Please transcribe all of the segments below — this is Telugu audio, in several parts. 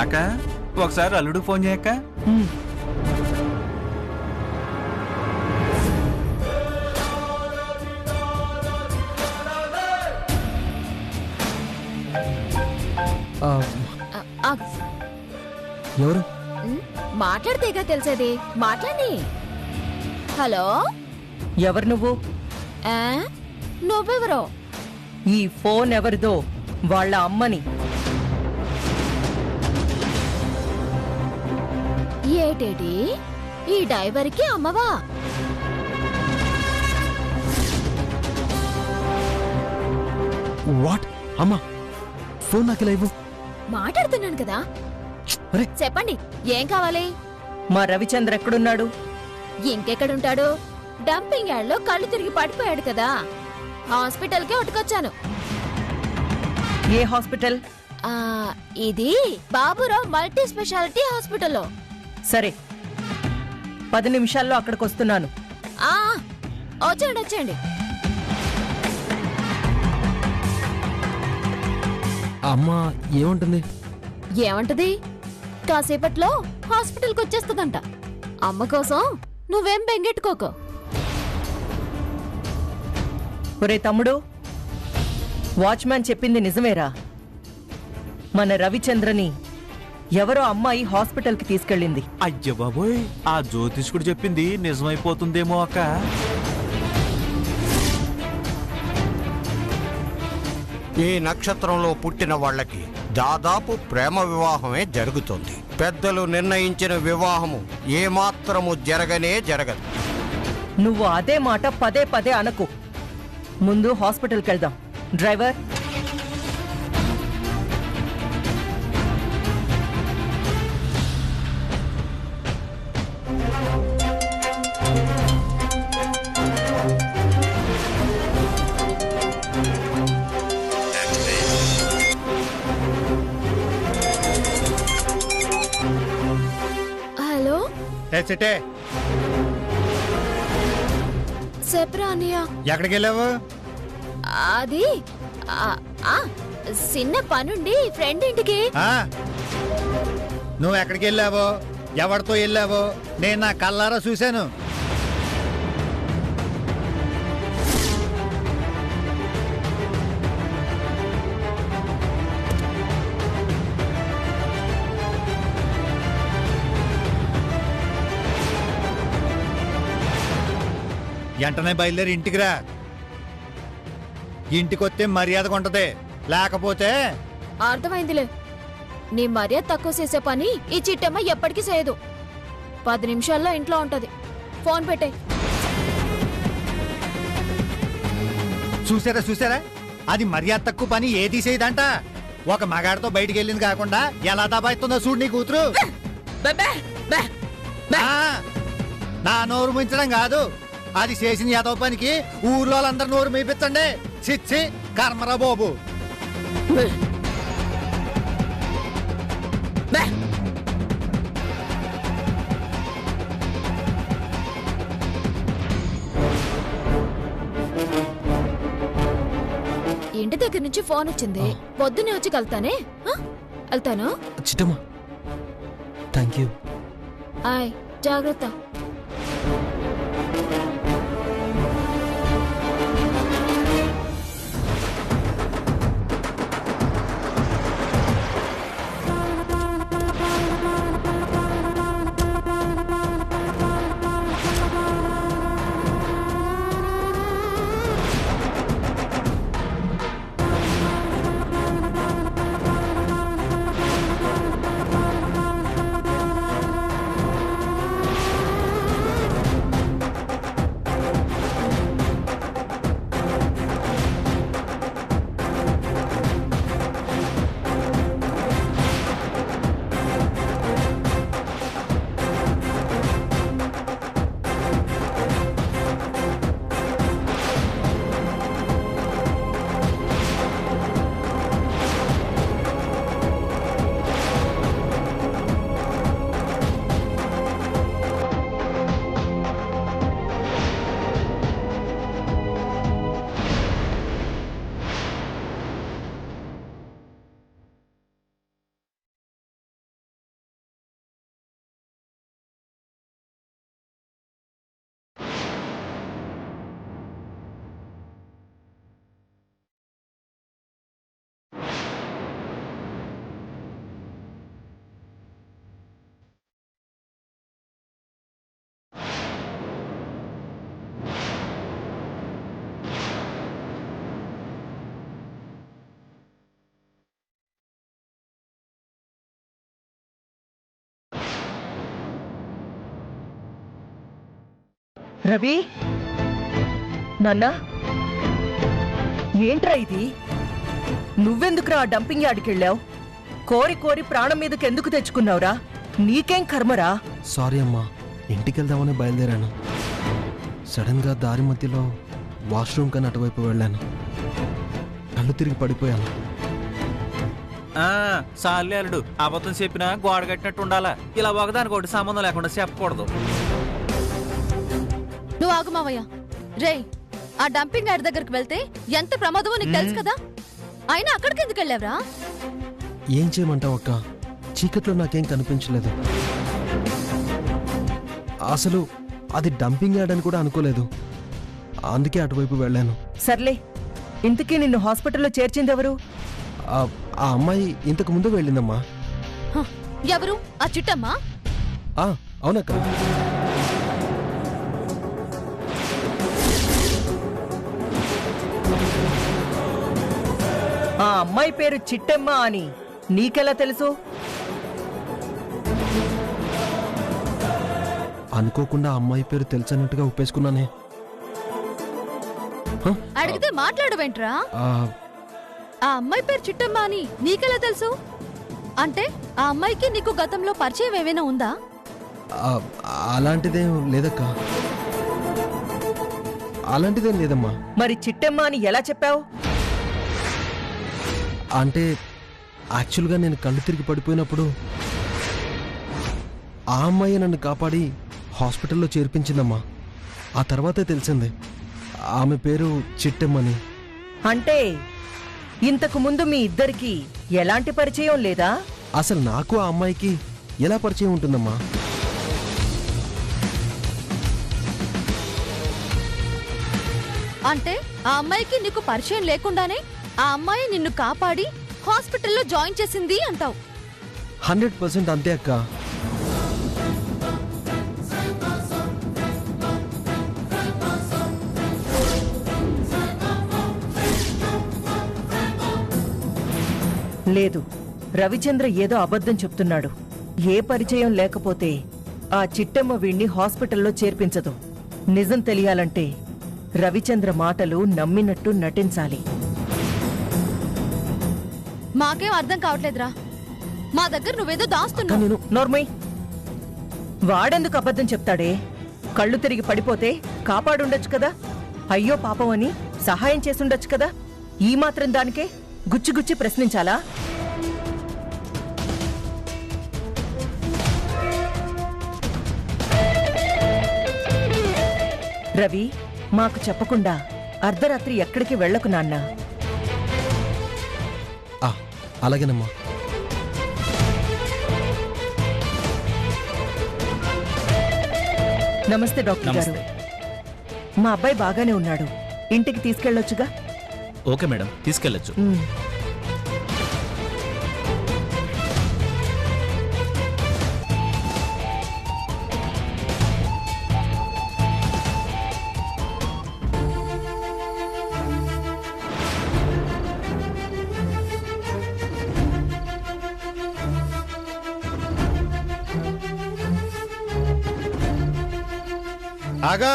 అక్క ఒకసారి అల్లుడికి ఫోన్ చేయక్క. ఎవరు? మాట్లాడితేగా తెలిసేది. మాట్లాడి. హలో, ఎవరు నువ్వు? నువ్వెవరో? ఈ ఫోన్ ఎవరిదో? వాళ్ళ అమ్మని. ఏటేటి ఈ డ్రైవర్కి అమ్మవా? వాట్? అమ్మా ఫోన్ నాకు ఇలా ఇవ్వు. మాట్లాడుతున్నాను కదా. అరే చెప్పండి, ఏం కావాలి? మా రవిచంద్ర ఎక్కడున్నాడు? ఇంకెక్కడుంటాడు? డంపింగ్ యార్డ్లో కళ్ళు తిరిగి పడిపోయాడు కదా. హాస్పిటల్కి ఉట్టుకొచ్చాను. ఏ హాస్పిటల్? ఇది బాబురావు మల్టీ స్పెషాలిటీ హాస్పిటల్లో. సరే, 10 నిమిషాల్లో అక్కడికి వస్తున్నాను. వచ్చేయండి వచ్చేయండి. అమ్మా ఏముంటుంది? ఏమంటది? కాసేపట్లో హాస్పిటల్కి వచ్చేస్తుందంట. అమ్మ కోసం నువ్వేం బెంగెట్టుకోకు. ఒరే తమ్ముడు, వాచ్మ్యాన్ చెప్పింది నిజమేరా? మన రవిచంద్రని ఎవరో అమ్మాయి హాస్పిటల్కి తీసుకెళ్ళింది. అయ్య బాబోయ్, ఆ జ్యోతిష్కుడు చెప్పింది నిజమైపోతుందేమో అక్క. ఈ నక్షత్రంలో పుట్టిన వాళ్ళకి దాదాపు ప్రేమ వివాహమే జరుగుతుంది. పెద్దలు నిర్ణయించిన వివాహము ఏమాత్రము జరగనే జరగదు. నువ్వు అదే మాట పదే పదే అనకు. ముందు హాస్పిటల్కి వెళ్దాం. డ్రైవర్, హలో చిట్టే, చెప్పరా అన్నయ్య. ఎక్కడికి వెళ్ళావు? అది చిన్న పనుండి ఫ్రెండ్ ఇంటికి. నువ్వు ఎక్కడికి వెళ్ళావో, ఎవరితో వెళ్ళావో నేను నా కళ్ళారా చూశాను. వెంటనే బయలుదేరి ఇంటికి రా. ఇంటికొస్తే మర్యాదగా ఉంటది, లేకపోతే. అర్థమైందిలే. నీ మర్యాద తక్కువ చేసే పని ఈ చిట్టమ్మ ఎప్పటికీ చేయదు. 10 నిమిషాల్లో ఇంట్లో ఉంటది. ఫోన్ పెట్టే. చూసారా, అది మర్యాద తక్కువ పని ఏది చేయదంట. ఒక మగాడితో బయటికి వెళ్ళింది కాకుండా ఎలా దబాయిస్తుందో చూడు నీ కూతురు. నా నోరు ముంచడం కాదు, అది చేసిన యాదో పనికి ఊర్లో వాళ్ళందరూ నోరు మేపించండి. చిచ్చి కర్మరా బాబు. ఇంటి దగ్గర నుంచి ఫోన్ వచ్చింది. పొద్దున్నే వచ్చి కలుతానే. వెళ్తాను. చిట్టమ్మా థ్యాంక్ యూ. జాగ్రత్త. రవి నాన్నా ఏంట్రా ఇది? నువ్వెందుకురా ఆ డంపింగ్ యార్డ్కి వెళ్ళావు? కోరి కోరి ప్రాణం మీదకి ఎందుకు తెచ్చుకున్నావురా? నీకేం కర్మరా? సారీ అమ్మా, ఇంటికి వెళ్దామని బయలుదేరాను. సడన్గా దారి మధ్యలో వాష్రూమ్ కన్నా అటువైపు వెళ్ళాను. కళ్ళు తిరిగి పడిపోయాను. సార్లే అల్లుడు, అబద్ధం చెప్పినా గోడ కట్టినట్టు ఉండాలా. ఇలా ఒకదానికి ఒకటి సంబంధం లేకుండా చెప్పకూడదు. నువ్వు ఆగు మావయ్య. రేయ్, ఆ డంపింగ్ యార్డ్ దగ్గరికి వెళ్తే ఎంత ప్రమాదమో నీకు తెలుసు కదా. అయినా అక్కడికి ఎందుకు వెళ్ళావురా? ఏం చేయమంటావు అక్క, చీకట్లో నాకేం కనిపించలేదు. అసలు అది డంపింగ్ యార్డ్ అని కూడా అనుకోలేదు. అందుకే అటువైపు వెళ్ళాను. సర్లే, ఇంతకీ నిన్ను హాస్పిటల్లో చేర్చిందెవరు? ఆ అమ్మాయి ఇంతకు ముందు వెళ్ళిందమ్మా. ఎవరు? ఆ చిట్టమ్మా? అవునక్క. ఆ అమ్మాయి పేరు చిట్టమ్మ అని నీకెలా తెలుసు? అనుకోకుండా అమ్మాయి పేరు తెలుసన్నట్టుగా ఒప్పేసుకున్నానే. అడిగితే మాట్లాడవేంట్రా? ఆ అమ్మాయి పేరు చిట్టమ్మ అని నీకెలా తెలుసు? అంటే ఆ అమ్మాయికి నీకు గతంలో పరిచయం ఏమైనా ఉందా? అలాంటిదేం లేదక్క. అలాంటిదేం లేదమ్మా. మరి చిట్టమ్మ అని ఎలా చెప్పావు? అంటే యాక్చువల్గా నేను కళ్ళు తిరిగి పడిపోయినప్పుడు ఆ అమ్మాయి నన్ను కాపాడి హాస్పిటల్లో చేర్పించిందమ్మా. ఆ తర్వాతే తెలిసింది ఆమె పేరు చిట్టమ్మని. అంటే ఇంతకు ముందు మీ ఇద్దరికి ఎలాంటి పరిచయం లేదా? అసలు నాకు ఆ అమ్మాయికి ఎలా పరిచయం ఉంటుందమ్మా? అంటే ఆ అమ్మాయికి నీకు పరిచయం లేకుండానే ఆ అమ్మాయి నిన్ను కాపాడి హాస్పిటల్లో జాయిన్ చేసింది అంటావు? 100% అంతే అక్క. లేదు, రవిచంద్ర ఏదో అబద్ధం చెప్తున్నాడు. ఏ పరిచయం లేకపోతే ఆ చిట్టమ్మ వీణ్ణి హాస్పిటల్లో చేర్పించదు. నిజం తెలియాలంటే రవిచంద్ర మాటలు నమ్మినట్టు నటించాలి. మాకేం అర్థం కావట్లేదురా. మా దగ్గర నువ్వేదో దాస్తున్నావు. నేను నోర్మయ్, వాడెందుకు అబద్ధం చెప్తాడే? కళ్ళు తిరిగి పడిపోతే కాపాడుండొచ్చు కదా. అయ్యో పాపం అని సహాయం చేసుండొచ్చు కదా. ఈ మాత్రం దానికే గుచ్చి గుచ్చి ప్రశ్నించాలా? రవి, మాకు చెప్పకుండా అర్ధరాత్రి ఎక్కడికి వెళ్ళకు నాన్నా. అలాగేనమ్మా. నమస్తే డాక్టర్ గారు. మా అబ్బాయి బాగానే ఉన్నాడు. ఇంటికి తీసుకెళ్ళొచ్చుగా? Okay madam, తీసుకెళ్ళచ్చు. ఆగా.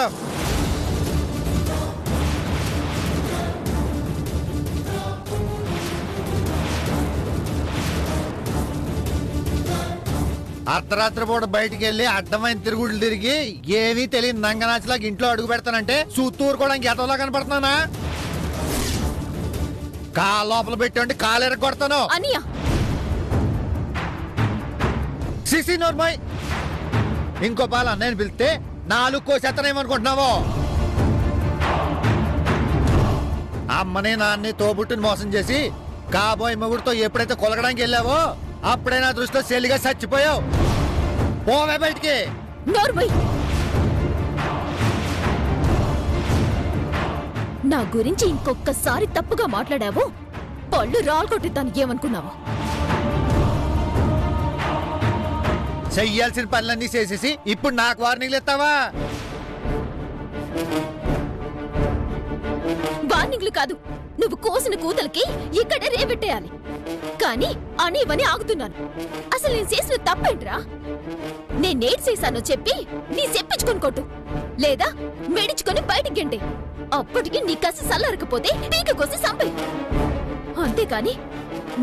అర్ధరాత్రి పూట బయటికి వెళ్ళి అడ్డమైన తిరుగుళ్ళు తిరిగి ఏమీ తెలియని నంగనాచిలాగా ఇంట్లో అడుగు పెడతానంటే సూత్తూరు కూడా ఇంకెతలా కనపడుతున్నానా? కాలు లోపల పెట్టి కాలు ఎరగొడతాను. అనియా సిసి నోర్మై, ఇంకో పాలు అన్నయ్యని పిలిస్తే 4 కోసేత్తనేమనుకుంటున్నావో? అమ్మని నాన్ని తోబుట్టుని మోసం చేసి కాబోయే మొగుడితో ఎప్పుడైతే కొలగడానికి వెళ్ళావో అప్పుడే నా దృష్టిలో చెల్లిగా చచ్చిపోయావు. పోవే బయటికి. నా గురించి ఇంకొకసారి తప్పుగా మాట్లాడావు, పళ్ళు రాల్కొట్టిద్దాను. ఏమనుకున్నావు? చెయ్యాల్సిన పనులన్నీ చేసేసి ఇప్పుడు నాకు వార్నింగ్లు ఇస్తావా? వార్నింగ్లు కాదు, నువ్వు కోసిన కూతలకి ఇక్కడే రేపెట్టేయాలి. కానీ అనేవని ఆగుతున్నాను. అసలు నేను చేసిన తప్పేంట్రా? నేనేం చేశానో చెప్పి నీ చెప్పించుకొని కొట్టు, లేదా మెడించుకొని బయటికి గంటే. అప్పటికి నీ కసి సల్లరకపోతే పీక కోసి సంపై. అంతేకాని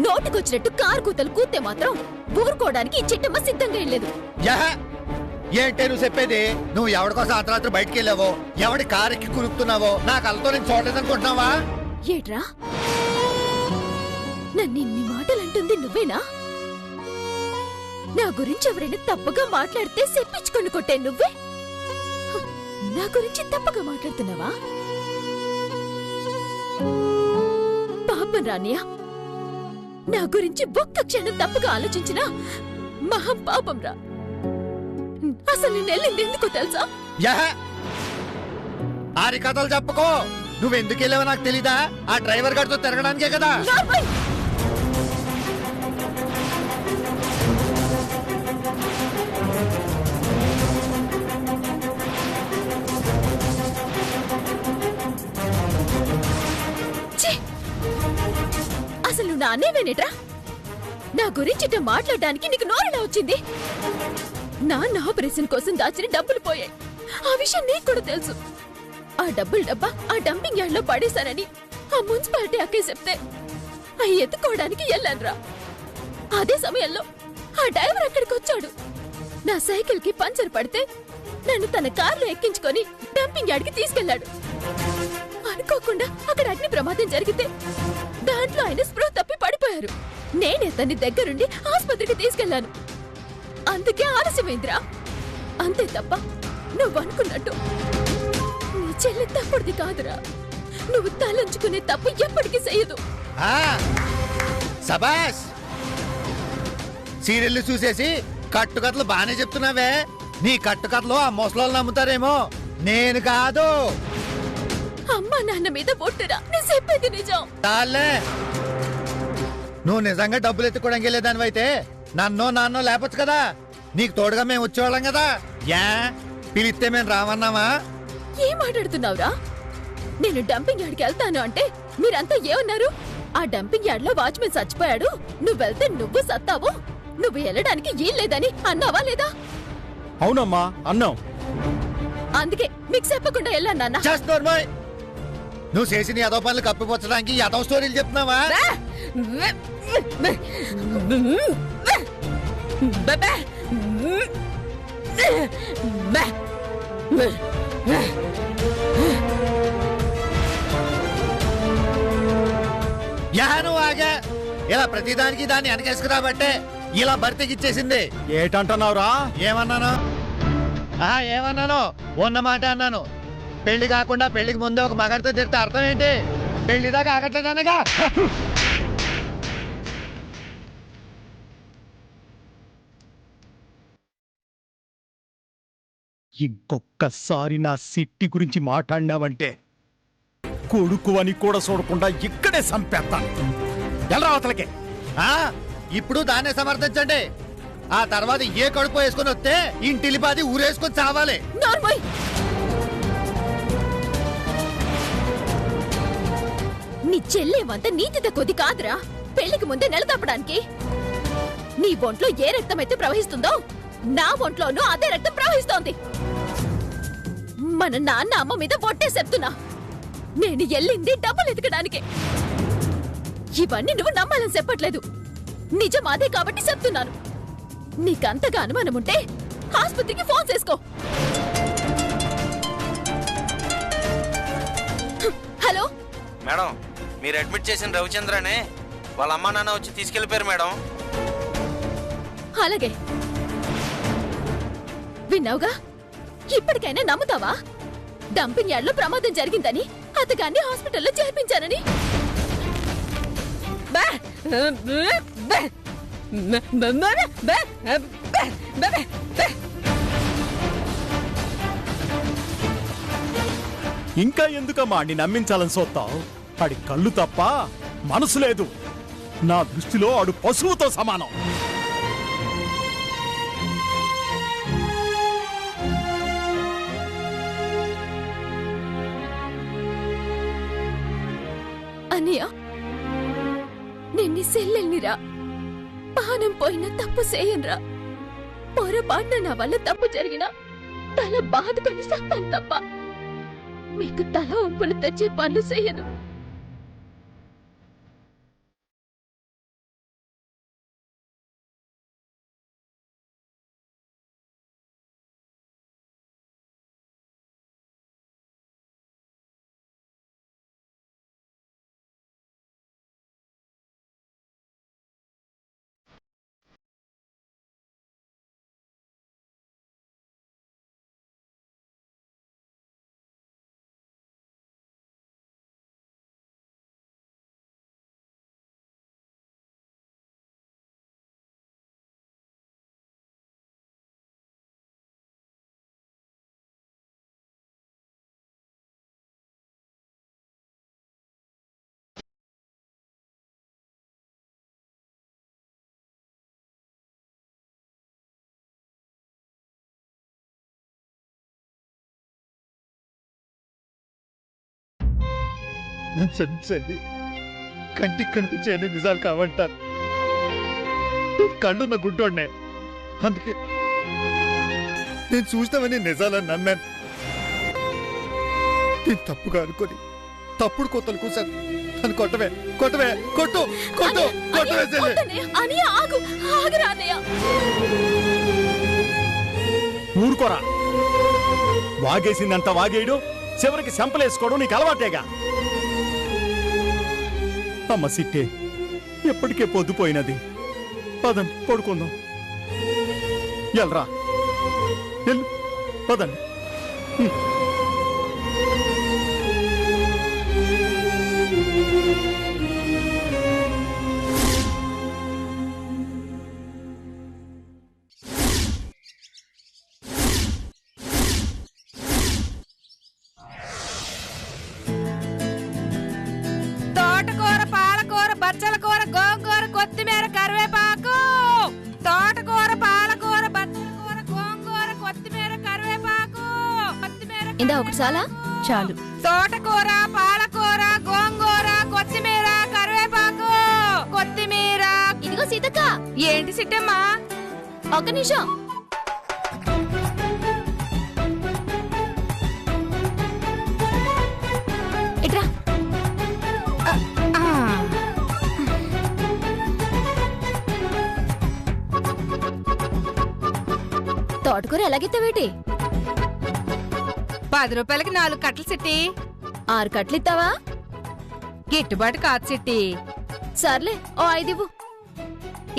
నోటికొచ్చినట్టు కారు కూతలు కూతే మాత్రం ఊరుకోవడానికి ఈ చిట్టమ్మ సిద్ధంగా లేదు. ఏంటే నువ్వు చెప్పేది? నువ్వు ఎవరికోసం అర్ధరాత్రి బయటికి వెళ్ళావో, ఎవడి కారెక్కి కురుకుతున్నావో నా కళ్ళతో నేను చూడలేదనుకుంటున్నావా? ఏట్రా, నన్ను ఇన్ని మాటలంటుంది నువ్వేనా? నా గురించి ఎవరైనా తప్పుగా మాట్లాడితే చెప్పించుకొని కొట్టే నువ్వే నా గురించి తప్పుగా మాట్లాడుతున్నావా? పాపం రానియా, నా గురించి ఒక్క క్షణం తప్పుగా ఆలోచించినా మహా పాపం రా. అసలు నేను వెళ్ళింది ఎందుకో తెలుసా? ఆరి కథలు చెప్పుకో. నువ్వెందుకు వెళ్ళావో నాకు తెలీదా? ఆ డ్రైవర్ గారితో తిరగడానికే కదా. అసలు నా అన్నేవేనేట్రా? నా గురించి మాట్లాడడానికి నీకు నోరెలా వచ్చింది? నాన్న ఆపరేషన్ కోసం దాచిన డబ్బులు పోయాయి. ఆ విషయం నీకు కూడా తెలుసు. ఆ డబ్బుల డబ్బా ఆ డంపింగ్ యార్డ్ లో పడేశానని ఆ మున్సిపాలిటీ అక్కే చెప్తే అవి ఎత్తుకోవడానికి వెళ్ళానురా. అదే సమయంలో ఆ డ్రైవర్ అక్కడికి వచ్చాడు. నా సైకిల్ కి పంచర్ పడితే నన్ను తన కారులో ఎక్కించుకొని డంపింగ్ యార్డ్ కి తీసుకెళ్లాడు. అనుకోకుండా అక్కడ అగ్ని ప్రమాదం జరిగితే దాంట్లో ఆయన స్పృహ తప్పి పడిపోయారు. నేనే తన్ని దగ్గరుండి ఆసుపత్రికి తీసుకెళ్లాను. అందుకే ఆలస్యమైందిరా. అంతే తప్ప నువ్వు అనుకున్నట్టు నీ చెల్లి తప్పుడుది కాదురా. నువ్వు తలంచుకునే తప్పు ఎప్పటికీ చెయ్యదు. సబాస్, సీరియల్ చూసేసి కట్టుకథలు బానే చెప్తున్నావే. నీ కట్టుకథలు ఆ ముసలోళ్ళు నమ్ముతారేమో, నేను కాదు. అమ్మా నాన్న మీద పొట్టురా, నేను చెప్పేది నిజం. చాలే, నువ్వు నిజంగా డబ్బులు ఎత్తుకోవడానికి వెళ్ళేదానివైతే నన్నో నాన్నో లేపొచ్చు కదా. నీకు తోడుగా మేము వచ్చేవాళ్ళం కదా. పిలిస్తే మేము రామన్నామా? ఏం మాట్లాడుతున్నావురా? నేను డంపింగ్ యార్డ్కి వెళ్తాను అంటే మీరంతా ఏమన్నారు? ఆ డంపింగ్ యార్డ్ లో వాచ్మెన్ చచ్చిపోయాడు, నువ్వు వెళ్తే నువ్వు సత్తావు, నువ్వు వెళ్ళడానికి లేదని అన్నావా లేదా? అవునమ్మా, అన్నాం. అందుకే మీకు చెప్పకుండా వెళ్ళాను నాన్న. నువ్వు చేసిన యదో పనులు కప్పిపుచ్చడానికి యదో స్టోరీలు చెప్తున్నావా? నువ్వు ఆగా. ఇలా ప్రతిదానికి దాన్ని వెనకేసుకురాబట్టే ఇలా బర్తెకిచ్చేసింది. ఏటంటున్నావురా? ఏమన్నాను? ఏమన్నాను? ఉన్న మాట అన్నాను. పెళ్లి కాకుండా పెళ్లికి ముందే ఒక మగాడితో తిరిగితే అర్థం ఏంటి? పెళ్లి దాకా ఆగట్లేదనగా. ఇంకొక్కసారి నా సిట్టి గురించి మాట్లాడినావంటే కొడుకు అని కూడా చూడకుండా ఇక్కడే చంపేస్తాను. ఎలా అవతలకే? ఇప్పుడు దాన్నే సమర్థించండి. ఆ తర్వాత ఏ కడుపు వేసుకొని వస్తే ఇంటిలిపాది ఊరేసుకొని చావాలి. నీ చెల్లేమంత నీతిత కొద్ది కాదురా. పెళ్లికి ముందే నెల తప్పడానికి నీ ఒంట్లో ఏ రక్తం అయితే ప్రవహిస్తుందో నా ఒంట్లోనూ అదే రక్తం ప్రవహిస్తోంది. మన నాన్న అమ్మ మీద ఒట్టే చెప్తున్నా. నేను వెళ్ళింది డబ్బులు ఎతకడానికి. ఇవన్నీ నువ్వు నమ్మాలని చెప్పట్లేదు, నిజం అదే కాబట్టి చెప్తున్నాను. నీకంతగా అనుమానం ఉంటే ఆసుపత్రికి ఫోన్ చేసుకో. హలో మేడం, మీరు అడ్మిట్ చేసిన రవిచంద్రనే వాళ్ళ అమ్మా నాన్న వచ్చి తీసుకెళ్లిపోయారు మేడం. అలాగే విన్నావుగా. ఇప్పటికైనా నమ్ముతావా? డంపింగ్ యార్డ్ లో ప్రమాదం జరిగిందని అతగాన్ని హాస్పిటల్లో చేర్పించానని. ఇంకా ఎందుకమ్మా నీ నమ్మించాలని చూస్తావు? ఆడి కళ్ళు తప్ప మనసు లేదు. నా దృష్టిలో ఆడు పశువుతో సమానం. అనియా, నిన్ని సెల్లెల్నిరా. పానం పోయిన తప్పు చేయనురా. పొరపాటున నా వల్ల తప్పు జరిగినా తల బాదుకొని సత్తాను తప్ప మీకు తల ఒప్పులు తెచ్చే పనులు చేయను. సరే కంటికి కనిపించే నిజాలు కావంటారు. కళ్ళు నా గుడ్డోడ్నే, అందుకే నేను చూసినామని నిజాలని నమ్మాను. నేను తప్పుగా అనుకొని తప్పుడు కొత్తలు కూసాను. నన్ను కొట్టవే కొట్టవే కొట్టు కొట్టు కొట్టవే చెల్లి. ఊరుకోరా, వాగేసిందంతా వాగేయడు, చివరికి సెంపలేసుకోవడం నీకు అలవాటేగా. అమ్మ సిట్టే, ఎప్పటికే పొద్దుపోయినది. పదండి పడుకుందాం. ఎల్రా ఎల్లు, పదండి. తోటకూర, పాలకూర, బచ్చల కూర, గోంగూర, కొత్తిమీర, కరివేపాకు. తోటకూర, పాలకూర, బచ్చల కూర, గోంగూర, కొత్తిమీర, కరివేపాకు. ఇందా ఒకటి చాలా చాలు. తోటకూర, పాలకూర, గోంగూర, కొత్తిమీర, కరివేపాకు. కొత్తిమీర. ఇదిగో సీతక్క. ఏంటి సిట్టమ్మా? ఒక్క నిమిషం. ఇట్రా. తోటకూర ఎలాగెత్తావేటి? 10 రూపాయలకి 4 కట్టలు సిట్టి. 6 కట్లు ఇస్తావా? గిట్టుబాటు కాదు సిట్టి. సర్లే, ఓ 5 ఇవ్వు.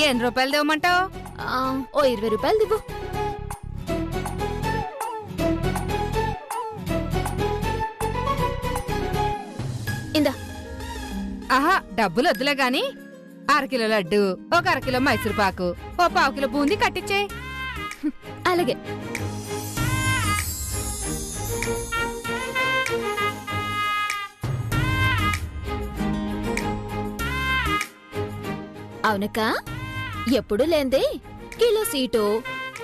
ఎన్ని రూపాయలు దేవమంటావు? ఓ 20 రూపాయలు దివ్వు. ఇందా. ఆహా, డబ్బులు వద్దులే గాని 1/2 కిలో లడ్డు, 1/2 కిలో మైసూర్ పాకు, 1/4 కిలో బూందీ కట్టించే. అలాగే. అవునక్క, ఎప్పుడు లేందే కిలో సీటు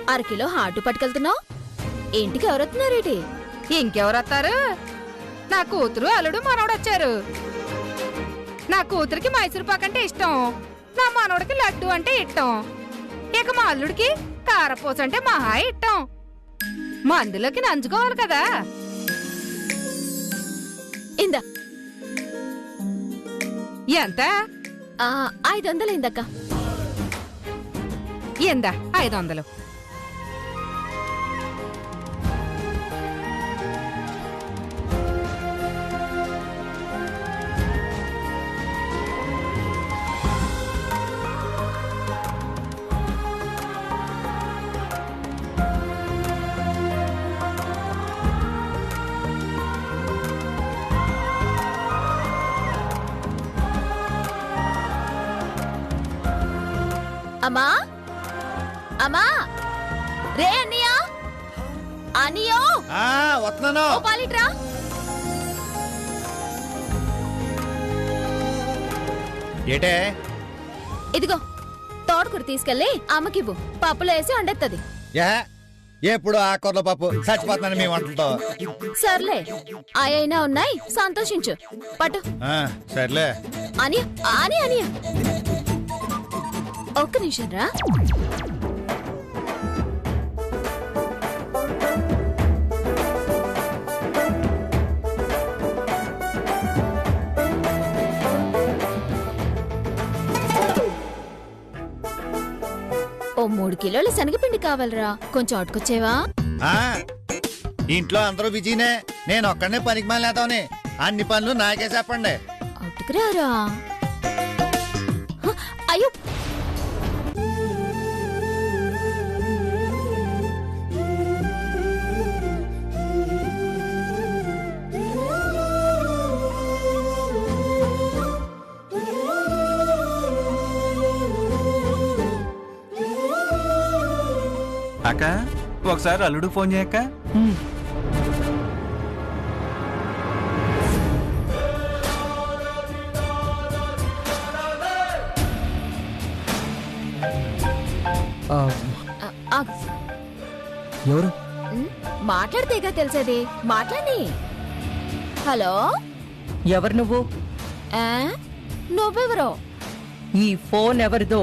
1/2 కిలో హాటు పట్టుకెళ్తున్నావు. ఇంటికి ఎవరొస్తున్నారేటి? ఇంకెవరొత్తారు? నా కూతురు, అల్లుడు, మనవడొచ్చారు. నా కూతురికి మైసూర్ పాక్ అంటే ఇష్టం, నా మనవడికి లడ్డు అంటే ఇష్టం, ఇక మా అల్లుడికి కారపూస అంటే మహా ఇష్టం. మందులోకి నంచుకోవాలి కదా. ఇందా. ఎంత? 500 అయిందక్క. ఎందా 500. అమ్మా, అమ్మా, రే అన్నయ్య, అనియో వస్తున్నాను. ఓ పాలిట్రా. ఏటే? ఇదిగో తోటకూర తీసుకెళ్ళి అమ్మకివ్వు, పప్పులో వేసి వండెత్తది. ఎప్పుడు ఆ కూరల పప్పు చచ్చిపోతున్నాను మీ వంటలతో. సర్లే, అయినా ఉన్నాయి, సంతోషించు. పట్టు. సర్లే. అనియ అని అనియ, ఒక్క నిమిషం రా. 3 కిలోల శనగపిండి కావాలరా, కొంచెం అటుకొచ్చేవా? ఆ, ఇంట్లో అందరూ బిజీనే, నేను ఒక్కడనే పనికి మాలేదామని. అన్ని పనులు నాకే చెప్పండి. అటుకురారా. అయ్యో, అక్క ఒకసారి అల్లుడు ఫోన్ చేయక్క. ఆ, ఎవరు? మాట్లాడితేగా తెలిసేది, మాట్లాడి. హలో, ఎవరు నువ్వు? నువ్వెవరో? ఈ ఫోన్ ఎవరిదో